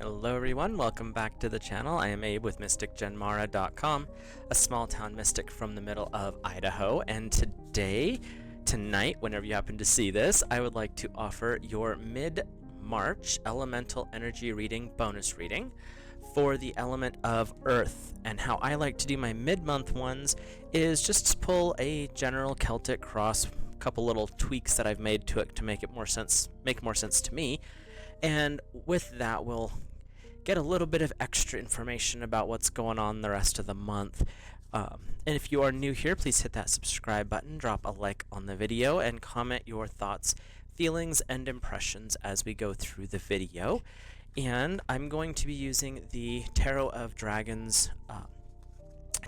Hello everyone, welcome back to the channel. I am Abe with MysticGenMara.com, a small town mystic from the middle of Idaho, and tonight, whenever you happen to see this, I would like to offer your mid-March elemental energy reading bonus reading for the element of Earth. And how I like to do my mid-month ones is just pull a general Celtic cross, a couple little tweaks that I've made to it to make more sense to me. And with that, we'll get a little bit of extra information about what's going on the rest of the month. And if you are new here, please hit that subscribe button, drop a like on the video, and comment your thoughts, feelings, and impressions as we go through the video. And I'm going to be using the Tarot of Dragons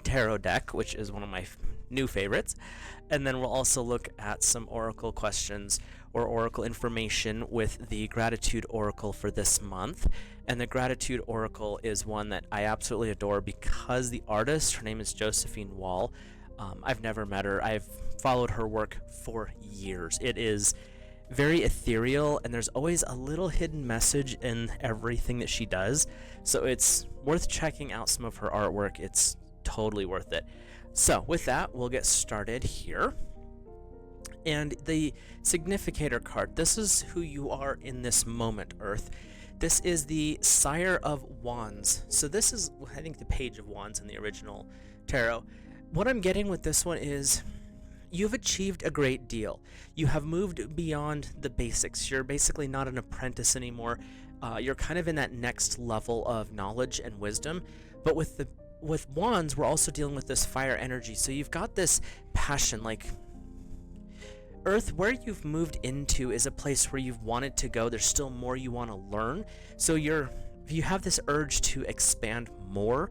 tarot deck, which is one of my new favorites. And then we'll also look at some oracle questions or oracle information with the Gratitude Oracle for this month. And the Gratitude Oracle is one that I absolutely adore because the artist, her name is Josephine Wall. I've never met her. I've followed her work for years. It is very ethereal, and there's always a little hidden message in everything that she does. So it's worth checking out some of her artwork. It's totally worth it. So with that, we'll get started here. And the significator card, this is who you are in this moment, Earth. This is the Sire of Wands. So this is, I think, the Page of Wands in the original tarot. What I'm getting with this one is you've achieved a great deal. You have moved beyond the basics. You're basically not an apprentice anymore. You're kind of in that next level of knowledge and wisdom. But with wands, we're also dealing with this fire energy. So you've got this passion, like Earth, where you've moved into is a place where you've wanted to go. There's still more you want to learn. So you have this urge to expand more.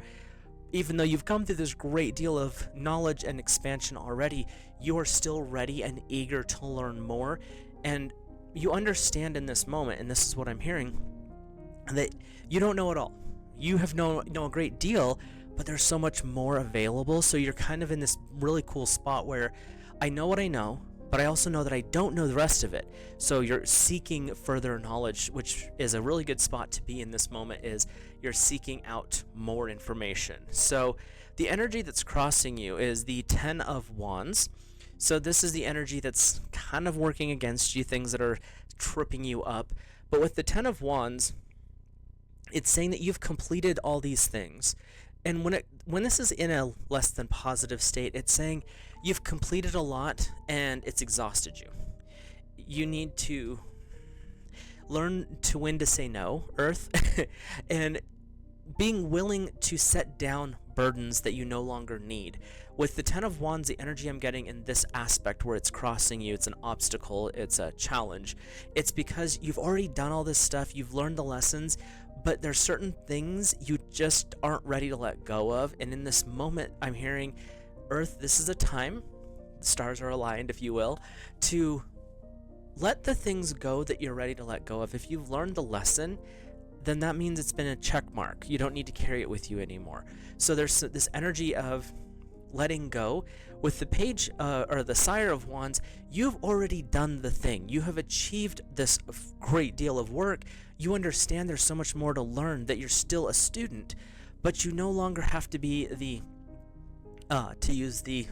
Even though you've come through this great deal of knowledge and expansion already, you are still ready and eager to learn more. And you understand in this moment, and this is what I'm hearing, that you don't know it all. You have know a great deal, but there's so much more available. So you're kind of in this really cool spot where I know what I know, but I also know that I don't know the rest of it. So you're seeking further knowledge, which is a really good spot to be in this moment, is you're seeking out more information. So the energy that's crossing you is the Ten of Wands. So this is the energy that's kind of working against you, things that are tripping you up. But with the Ten of Wands, it's saying that you've completed all these things. And when this is in a less than positive state, it's saying you've completed a lot and it's exhausted you. You need to learn when to say no, Earth, and being willing to set down burdens that you no longer need. With the Ten of Wands, the energy I'm getting in this aspect where it's crossing you, it's an obstacle, it's a challenge. It's because you've already done all this stuff, you've learned the lessons, but there's certain things you just aren't ready to let go of. And in this moment, I'm hearing, Earth, this is a time, the stars are aligned, if you will, to let the things go that you're ready to let go of. If you've learned the lesson, then that means it's been a check mark. You don't need to carry it with you anymore. So there's this energy of letting go. With the Page or the Sire of Wands, you've already done the thing. You have achieved this great deal of work. You understand there's so much more to learn, that you're still a student, but you no longer have to be the to use the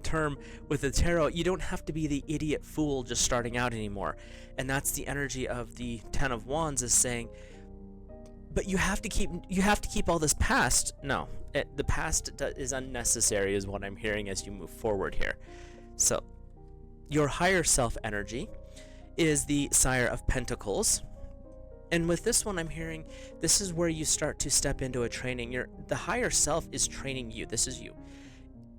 term with the tarot, you don't have to be the idiot fool just starting out anymore. And that's the energy of the Ten of Wands, is saying, but you have to keep all this past. No, the past is unnecessary, is what I'm hearing as you move forward here. So your higher self energy is the Sire of Pentacles. And with this one, I'm hearing this is where you start to step into a training. The higher self is training you. This is you.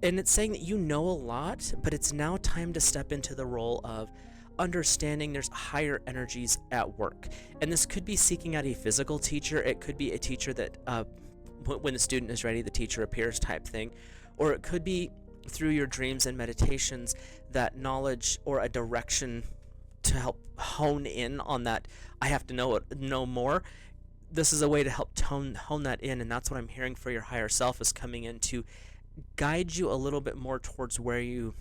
And it's saying that you know a lot, but it's now time to step into the role of understanding there's higher energies at work. And this could be seeking out a physical teacher. It could be a teacher that when the student is ready, the teacher appears type thing. Or it could be through your dreams and meditations, that knowledge or a direction to help hone in on that. I have to know more. This is a way to help hone that in, and that's what I'm hearing for your higher self, is coming in to guide you a little bit more towards where you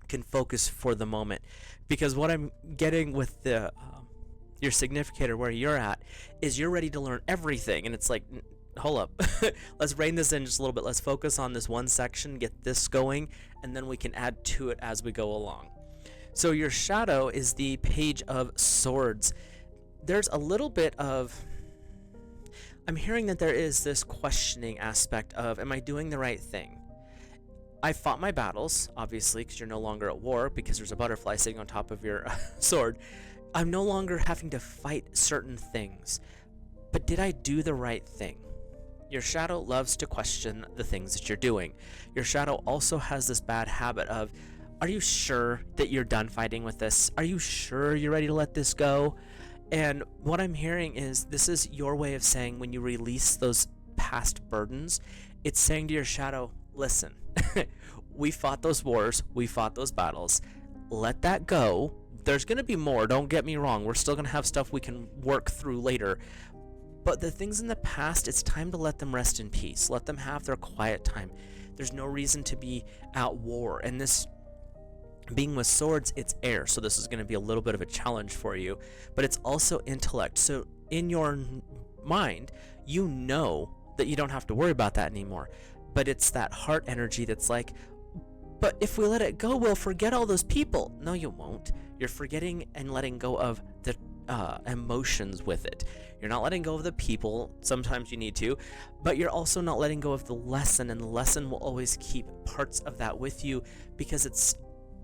can focus for the moment. Because what I'm getting with your significator where you're at is you're ready to learn everything, and it's like, hold up, let's rein this in just a little bit. Let's focus on this one section, get this going, and then we can add to it as we go along. So your shadow is the Page of Swords. There's a little bit of, I'm hearing that there is this questioning aspect of, am I doing the right thing? I fought my battles, obviously, because you're no longer at war, because there's a butterfly sitting on top of your sword. I'm no longer having to fight certain things. But did I do the right thing? Your shadow loves to question the things that you're doing. Your shadow also has this bad habit of, are you sure that you're done fighting with this? Are you sure you're ready to let this go? And what I'm hearing is, this is your way of saying, when you release those past burdens, it's saying to your shadow, listen, we fought those wars, we fought those battles, let that go. There's going to be more, don't get me wrong, we're still going to have stuff we can work through later, but the things in the past, it's time to let them rest in peace, let them have their quiet time. There's no reason to be at war, and this being with swords, it's air, so this is going to be a little bit of a challenge for you, but it's also intellect. So in your mind, you know that you don't have to worry about that anymore, but it's that heart energy that's like, but if we let it go, we'll forget all those people. No, you won't. You're forgetting and letting go of the emotions with it. You're not letting go of the people. Sometimes you need to, but you're also not letting go of the lesson, and the lesson will always keep parts of that with you, because it's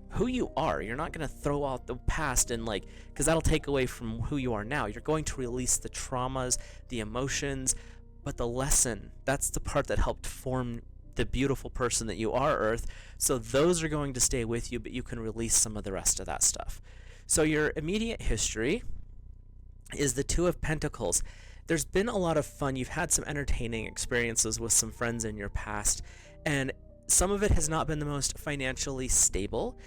who you are. You're not going to throw out the past and because that'll take away from who you are now. You're going to release the traumas, the emotions, but the lesson, that's the part that helped form the beautiful person that you are, Earth. So those are going to stay with you, but you can release some of the rest of that stuff. So your immediate history is the Two of Pentacles. There's been a lot of fun. You've had some entertaining experiences with some friends in your past, and some of it has not been the most financially stable,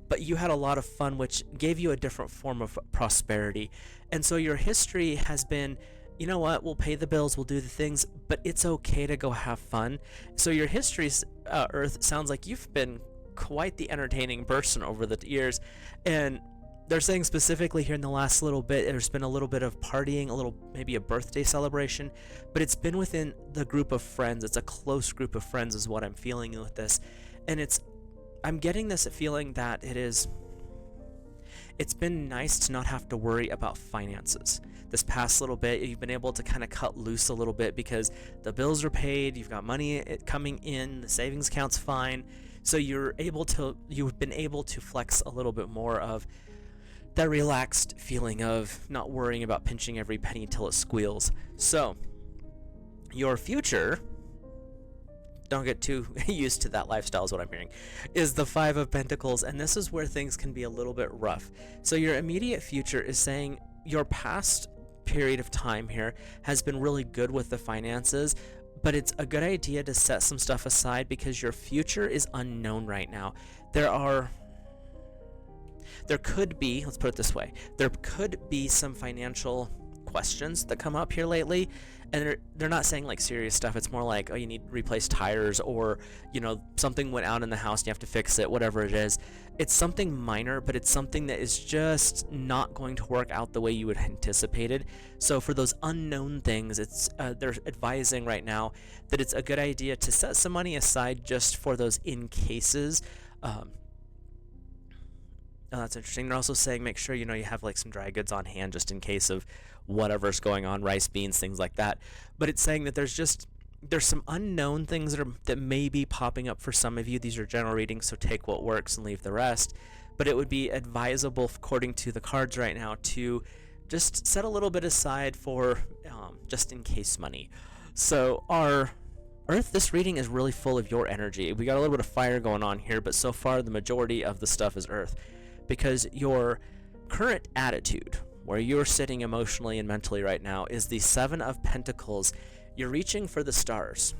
but you had a lot of fun, which gave you a different form of prosperity. And so your history has been, you know what, we'll pay the bills, we'll do the things, but it's okay to go have fun. So your history, Earth, sounds like you've been quite the entertaining person over the years, and they're saying specifically here in the last little bit, there's been a little bit of partying, maybe a birthday celebration, but it's been within the group of friends. It's a close group of friends is what I'm feeling with this. And I'm getting this feeling that it's been nice to not have to worry about finances. This past little bit, you've been able to kind of cut loose a little bit because the bills are paid, you've got money coming in, the savings account's fine. So you've been able to flex a little bit more of that relaxed feeling of not worrying about pinching every penny till it squeals. So your future, don't get too used to that lifestyle is what I'm hearing, is the Five of Pentacles, and this is where things can be a little bit rough. So your immediate future is saying your past period of time here has been really good with the finances, but it's a good idea to set some stuff aside because your future is unknown right now. There could be, let's put it this way, there could be some financial questions that come up here lately, and they're not saying serious stuff. It's more like, oh, you need to replace tires, or something went out in the house and you have to fix it, whatever it is. It's something minor, but it's something that is just not going to work out the way you would have anticipated. So for those unknown things, they're advising right now that it's a good idea to set some money aside just for those in cases. Oh, that's interesting. They're also saying make sure you have some dry goods on hand just in case of whatever's going on, rice, beans, things like that. But it's saying that there's some unknown things that may be popping up for some of you. These are general readings, so take what works and leave the rest. But it would be advisable, according to the cards right now, to just set a little bit aside for just in case money. So our Earth, this reading is really full of your energy. We got a little bit of fire going on here, but so far the majority of the stuff is Earth. Because your current attitude, where you're sitting emotionally and mentally right now, is the Seven of Pentacles. You're reaching for the stars.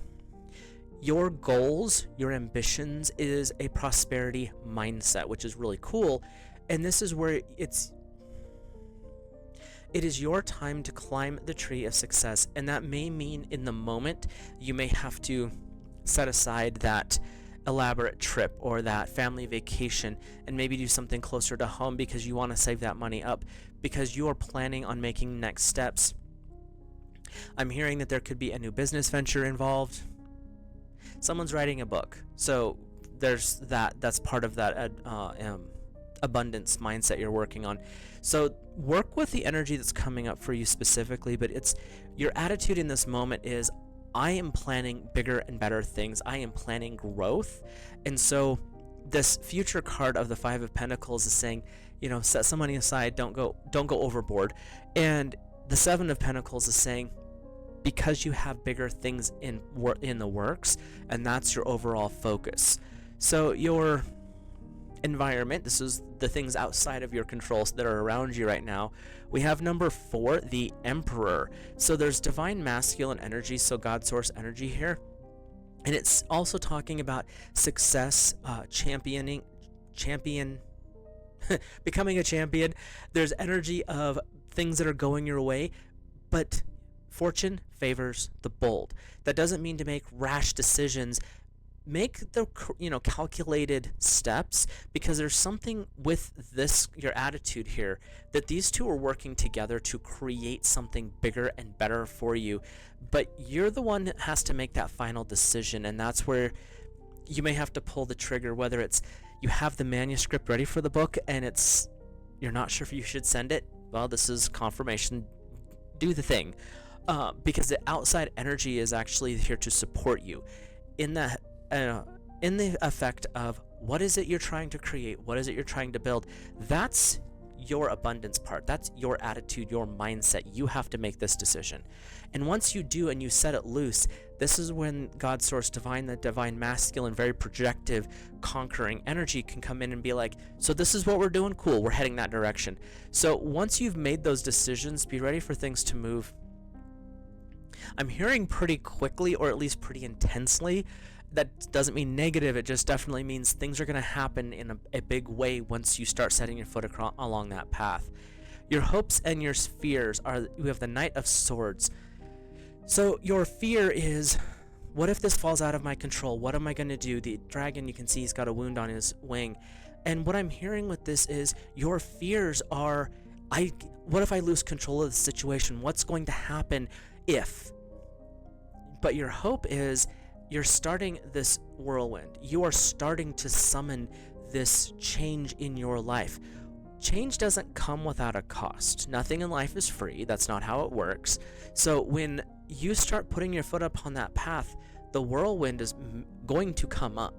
Your goals, your ambitions is a prosperity mindset, which is really cool. And this is where it is your time to climb the tree of success. And that may mean in the moment you may have to set aside that elaborate trip or that family vacation and maybe do something closer to home because you want to save that money up because you are planning on making next steps. I'm hearing that there could be a new business venture involved. Someone's writing a book. So there's that's part of that abundance mindset you're working on. So work with the energy that's coming up for you specifically, but it's your attitude in this moment is, I am planning bigger and better things. I am planning growth. And so this future card of the Five of Pentacles is saying, set some money aside, don't go overboard. And the Seven of Pentacles is saying, because you have bigger things in the works, and that's your overall focus. So your environment, this is the things outside of your controls that are around you right now. We have number 4, the Emperor. So there's divine masculine energy, so God source energy here. And it's also talking about success, becoming a champion. There's energy of things that are going your way, but fortune favors the bold. That doesn't mean to make rash decisions. Make the calculated steps, because there's something with this, your attitude here, that these two are working together to create something bigger and better for you, but you're the one that has to make that final decision. And that's where you may have to pull the trigger, whether it's you have the manuscript ready for the book and you're not sure if you should send it. Well, this is confirmation. Do the thing, because the outside energy is actually here to support you in the effect of, what is it you're trying to create? What is it you're trying to build? That's your abundance part. That's your attitude, your mindset. You have to make this decision. And once you do and you set it loose, this is when God source divine, the divine masculine, very projective, conquering energy can come in and be like, so this is what we're doing? Cool, we're heading that direction. So once you've made those decisions, be ready for things to move. I'm hearing pretty quickly, or at least pretty intensely. That doesn't mean negative, it just definitely means things are going to happen in a big way once you start setting your foot along that path. Your hopes and your fears are, we have the Knight of Swords. So your fear is, what if this falls out of my control? What am I going to do? The dragon, you can see he's got a wound on his wing. And what I'm hearing with this is, your fears are, what if I lose control of the situation? What's going to happen if? But your hope is, you're starting this whirlwind. You are starting to summon this change in your life. Change doesn't come without a cost. Nothing in life is free. That's not how it works. So when you start putting your foot up on that path, the whirlwind is going to come up.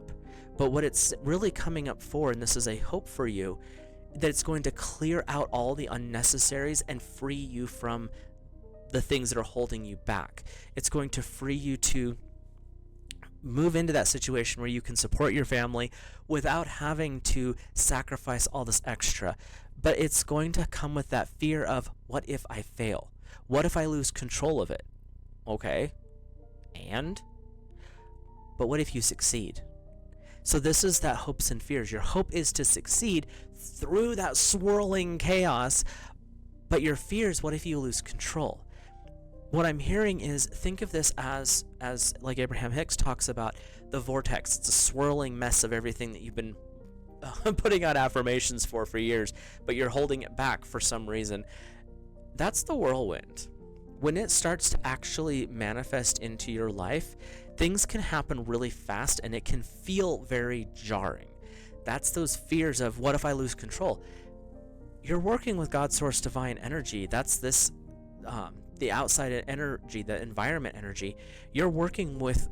But what it's really coming up for, and this is a hope for you, that it's going to clear out all the unnecessaries and free you from the things that are holding you back. It's going to free you to move into that situation where you can support your family without having to sacrifice all this extra. But it's going to come with that fear of, what if I fail? What if I lose control of it? Okay, but what if you succeed? So this is that hopes and fears. Your hope is to succeed through that swirling chaos, but your fears, what if you lose control? What I'm hearing is, think of this as like Abraham Hicks talks about, the vortex. It's a swirling mess of everything that you've been putting out affirmations for years, but you're holding it back for some reason. That's the whirlwind. When it starts to actually manifest into your life, things can happen really fast and it can feel very jarring. That's those fears of, what if I lose control? You're working with God source divine energy. That's this the outside energy, the environment energy. You're working with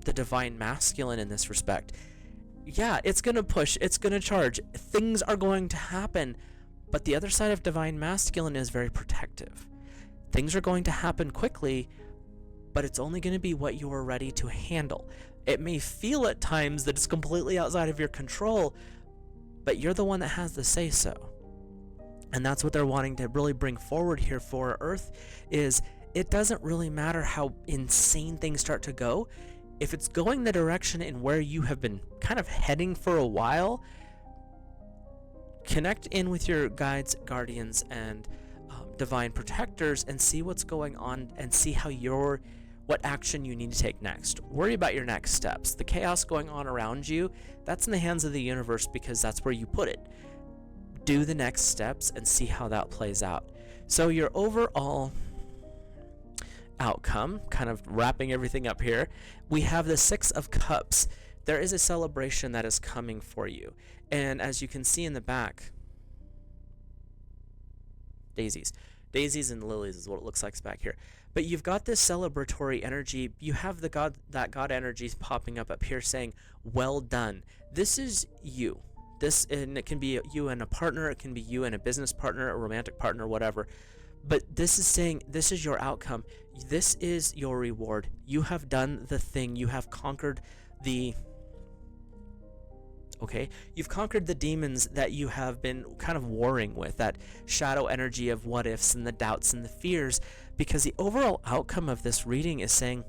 the divine masculine in this respect. Yeah, it's going to push, it's going to charge, things are going to happen, but the other side of divine masculine is very protective. Things are going to happen quickly, but it's only going to be what you are ready to handle. It may feel at times that it's completely outside of your control, but you're the one that has the say-so. And that's what they're wanting to really bring forward here for Earth, is it doesn't really matter how insane things start to go. If it's going the direction in where you have been kind of heading for a while, connect in with your guides, guardians, and divine protectors and see what's going on and see how you're what action you need to take next. Worry about your next steps. The chaos going on around you, that's in the hands of the universe because that's where you put it. Do the next steps and see how that plays out. So your overall outcome, kind of wrapping everything up here, we have the Six of Cups. There is a celebration that is coming for you. And as you can see in the back, daisies and lilies is what it looks like back here. But you've got this celebratory energy. You have that God energy popping up here saying, well done. This is you. And it can be you and a partner, it can be you and a business partner, a romantic partner, whatever. But this is saying, this is your outcome. This is your reward. You have done the thing. You have conquered you've conquered the demons that you have been kind of warring with, that shadow energy of what ifs and the doubts and the fears, because the overall outcome of this reading is saying,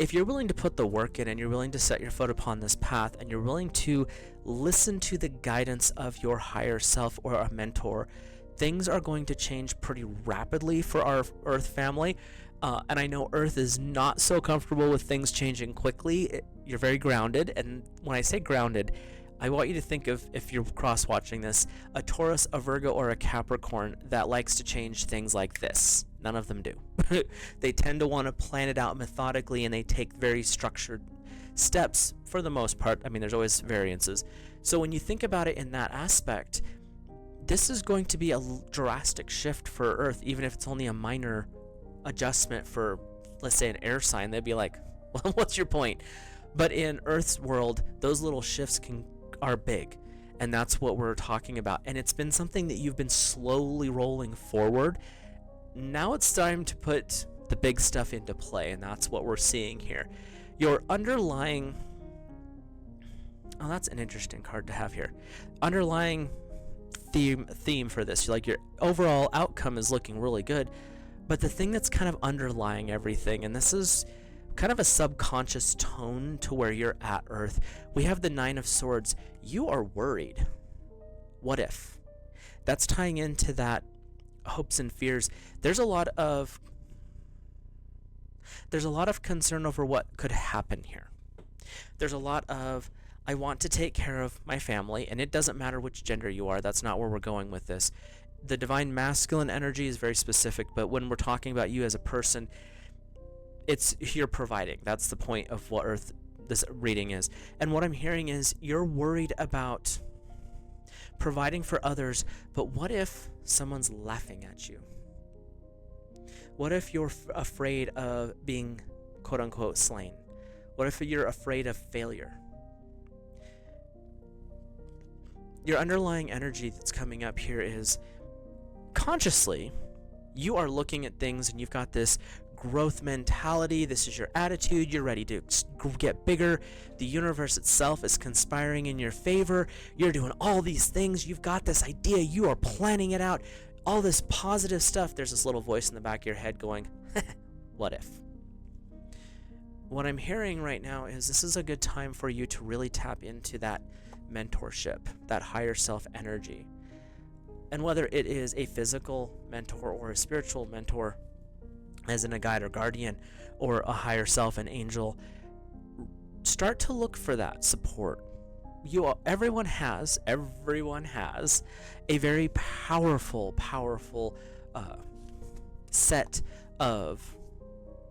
if you're willing to put the work in and you're willing to set your foot upon this path and you're willing to listen to the guidance of your higher self or a mentor, things are going to change pretty rapidly for our Earth family. And I know Earth is not so comfortable with things changing quickly. You're very grounded. And when I say grounded, I want you to think of, if you're cross-watching this, a Taurus, a Virgo, or a Capricorn that likes to change things like this. None of them do. They tend to want to plan it out methodically, and they take very structured steps for the most part. I mean, there's always variances. So when you think about it in that aspect, this is going to be a drastic shift for Earth, even if it's only a minor adjustment for, let's say, an air sign. They'd be like, well, what's your point? But in Earth's world, those little shifts are big, and that's what we're talking about. And it's been something that you've been slowly rolling forward. Now it's time to put the big stuff into play, and that's what we're seeing here. Your underlying, that's an interesting card to have here. Underlying theme for this, like, your overall outcome is looking really good, but the thing that's kind of underlying everything, and this is kind of a subconscious tone to where you're at, Earth. We have the Nine of Swords. You are worried. What if? That's tying into that hopes and fears. There's a lot of concern over what could happen here. There's a lot of, I want to take care of my family, and it doesn't matter which gender you are. That's not where we're going with this. The divine masculine energy is very specific, but when we're talking about you as a person, it's you're providing. That's the point of what this reading is. And what I'm hearing is you're worried about providing for others, but what if someone's laughing at you? What if you're afraid of being quote-unquote slain? What if you're afraid of failure? Your underlying energy that's coming up here is consciously you are looking at things and you've got this growth mentality. This is your attitude. You're ready to get bigger. The universe itself is conspiring in your favor. You're doing all these things. You've got this idea. You are planning it out. All this positive stuff. There's this little voice in the back of your head going, what if? What I'm hearing right now is this is a good time for you to really tap into that mentorship, that higher self energy. And whether it is a physical mentor or a spiritual mentor, as in a guide or guardian, or a higher self, an angel, start to look for that support. Everyone has a very powerful set of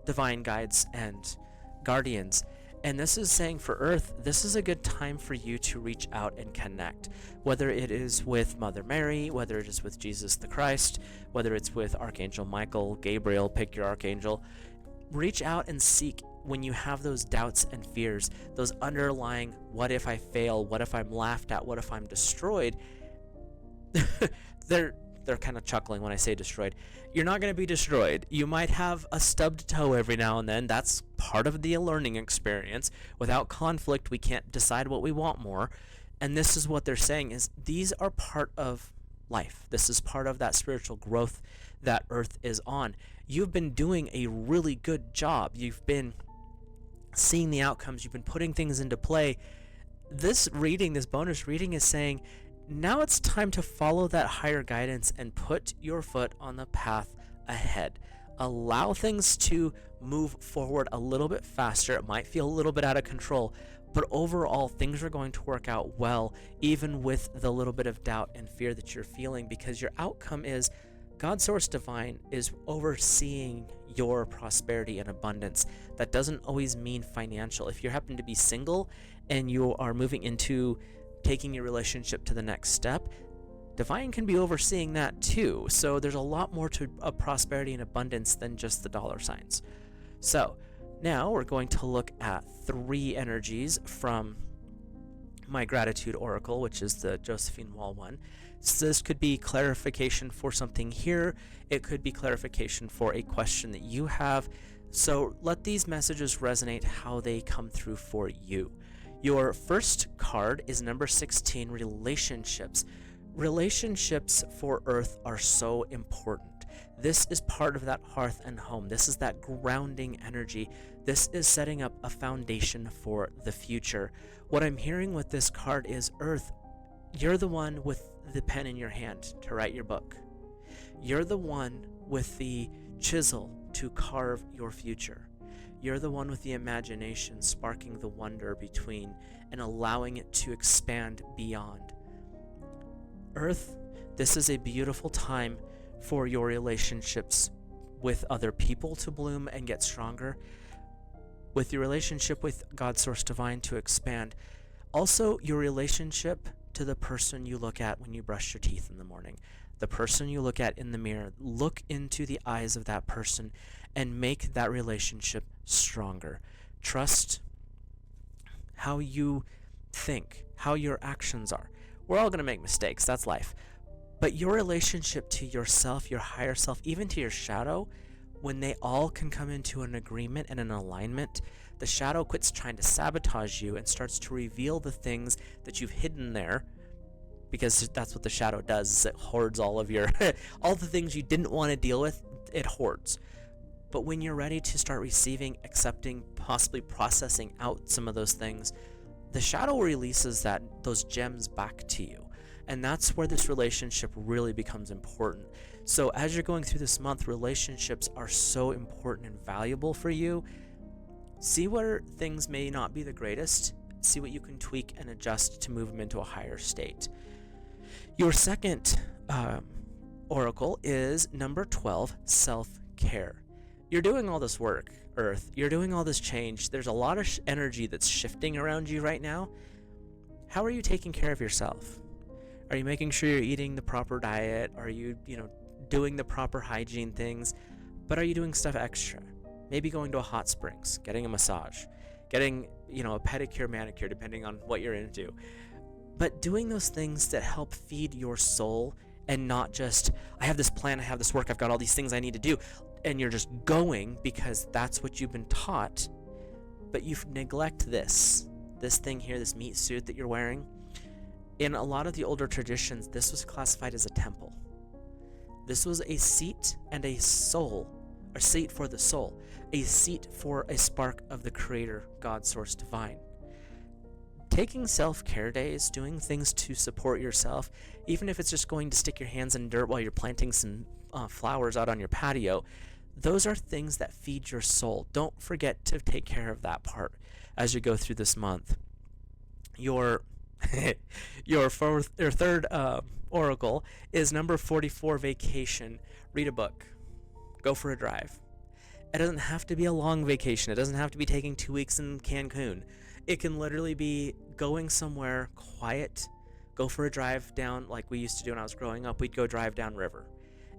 divine guides and guardians. And this is saying for Earth, this is a good time for you to reach out and connect. Whether it is with Mother Mary, whether it is with Jesus the Christ, whether it's with Archangel Michael, Gabriel, pick your archangel. Reach out and seek when you have those doubts and fears, those underlying, what if I fail? What if I'm laughed at? What if I'm destroyed? They're kind of chuckling when I say destroyed. You're not going to be destroyed. You might have a stubbed toe every now and then. That's part of the learning experience. Without conflict, we can't decide what we want more. And this is what they're saying is these are part of life. This is part of that spiritual growth that Earth is on. You've been doing a really good job. You've been seeing the outcomes. You've been putting things into play. This reading, this bonus reading is saying, now it's time to follow that higher guidance and put your foot on the path ahead. Allow things to move forward a little bit faster. It might feel a little bit out of control, but overall, things are going to work out well, even with the little bit of doubt and fear that you're feeling, because your outcome is God Source Divine is overseeing your prosperity and abundance. That doesn't always mean financial. If you happen to be single and you are moving into taking your relationship to the next step, Divine can be overseeing that too. So there's a lot more to prosperity and abundance than just the dollar signs. So now we're going to look at 3 energies from my gratitude oracle, which is the Josephine Wall one. So this could be clarification for something here. It could be clarification for a question that you have. So let these messages resonate how they come through for you. Your first card is number 16, relationships. Relationships for Earth are so important. This is part of that hearth and home. This is that grounding energy. This is setting up a foundation for the future. What I'm hearing with this card is, Earth, you're the one with the pen in your hand to write your book. You're the one with the chisel to carve your future. You're the one with the imagination sparking the wonder between and allowing it to expand beyond. Earth, this is a beautiful time for your relationships with other people to bloom and get stronger, with your relationship with God Source Divine to expand. Also, your relationship to the person you look at when you brush your teeth in the morning, the person you look at in the mirror. Look into the eyes of that person and make that relationship stronger. Trust how you think, how your actions are. We're all going to make mistakes. That's life. But your relationship to yourself, your higher self, even to your shadow, when they all can come into an agreement and an alignment, the shadow quits trying to sabotage you and starts to reveal the things that you've hidden there, because that's what the shadow does, is it hoards all of your all the things you didn't want to deal with, it hoards. But when you're ready to start receiving, accepting, possibly processing out some of those things, the shadow releases those gems back to you. And that's where this relationship really becomes important. So as you're going through this month, relationships are so important and valuable for you. See where things may not be the greatest. See what you can tweak and adjust to move them into a higher state. Your second oracle is number 12, self-care. You're doing all this work, Earth. You're doing all this change. There's a lot of energy that's shifting around you right now. How are you taking care of yourself? Are you making sure you're eating the proper diet? Are you, doing the proper hygiene things? But are you doing stuff extra? Maybe going to a hot springs, getting a massage, getting, a pedicure, manicure, depending on what you're into. But doing those things that help feed your soul, and not just, I have this plan, I have this work, I've got all these things I need to do, and you're just going because that's what you've been taught, but you neglect this thing here, this meat suit that you're wearing. In a lot of the older traditions, this was classified as a temple. This was a seat and a soul, a seat for the soul, a seat for a spark of the Creator, God Source Divine. Taking self-care days, doing things to support yourself, even if it's just going to stick your hands in dirt while you're planting some flowers out on your patio, those are things that feed your soul. Don't forget to take care of that part as you go through this month. Your third oracle is number 44, vacation. Read a book. Go for a drive. It doesn't have to be a long vacation. It doesn't have to be taking 2 weeks in Cancun. It can literally be going somewhere quiet. Go for a drive down, like we used to do when I was growing up. We'd go drive down river.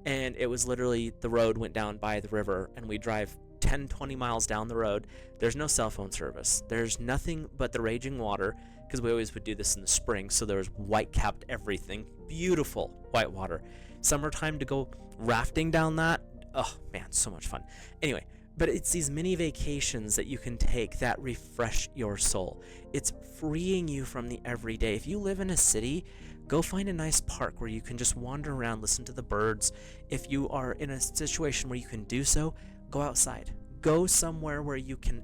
And it was literally, the road went down by the river, and we'd drive 10, 20 miles down the road. There's no cell phone service. There's nothing but the raging water, because we always would do this in the spring, so there was white-capped everything. Beautiful white water. Summertime to go rafting down that, oh man, so much fun. Anyway, but it's these mini vacations that you can take that refresh your soul. It's freeing you from the everyday. If you live in a city, go find a nice park where you can just wander around, listen to the birds. If you are in a situation where you can do so, go outside. Go somewhere where you can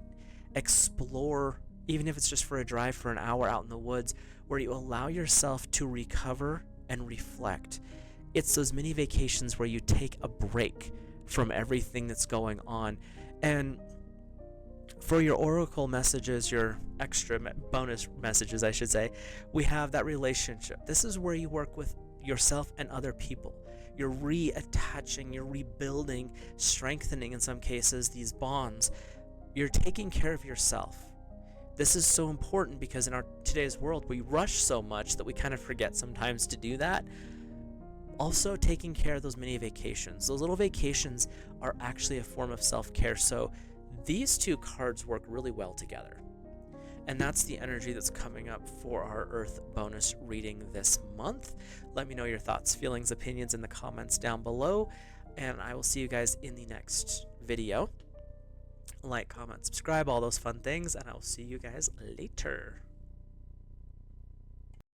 explore, even if it's just for a drive for an hour out in the woods, where you allow yourself to recover and reflect. It's those mini vacations where you take a break from everything that's going on. And for your oracle messages, your extra bonus messages, I should say, we have that relationship. This is where you work with yourself and other people. You're reattaching, you're rebuilding, strengthening in some cases these bonds. You're taking care of yourself. This is so important because in our today's world, we rush so much that we kind of forget sometimes to do that. Also, taking care of those mini vacations. Those little vacations are actually a form of self-care. So these two cards work really well together. And that's the energy that's coming up for our Earth bonus reading this month. Let me know your thoughts, feelings, opinions in the comments down below. And I will see you guys in the next video. Like, comment, subscribe, all those fun things. And I will see you guys later.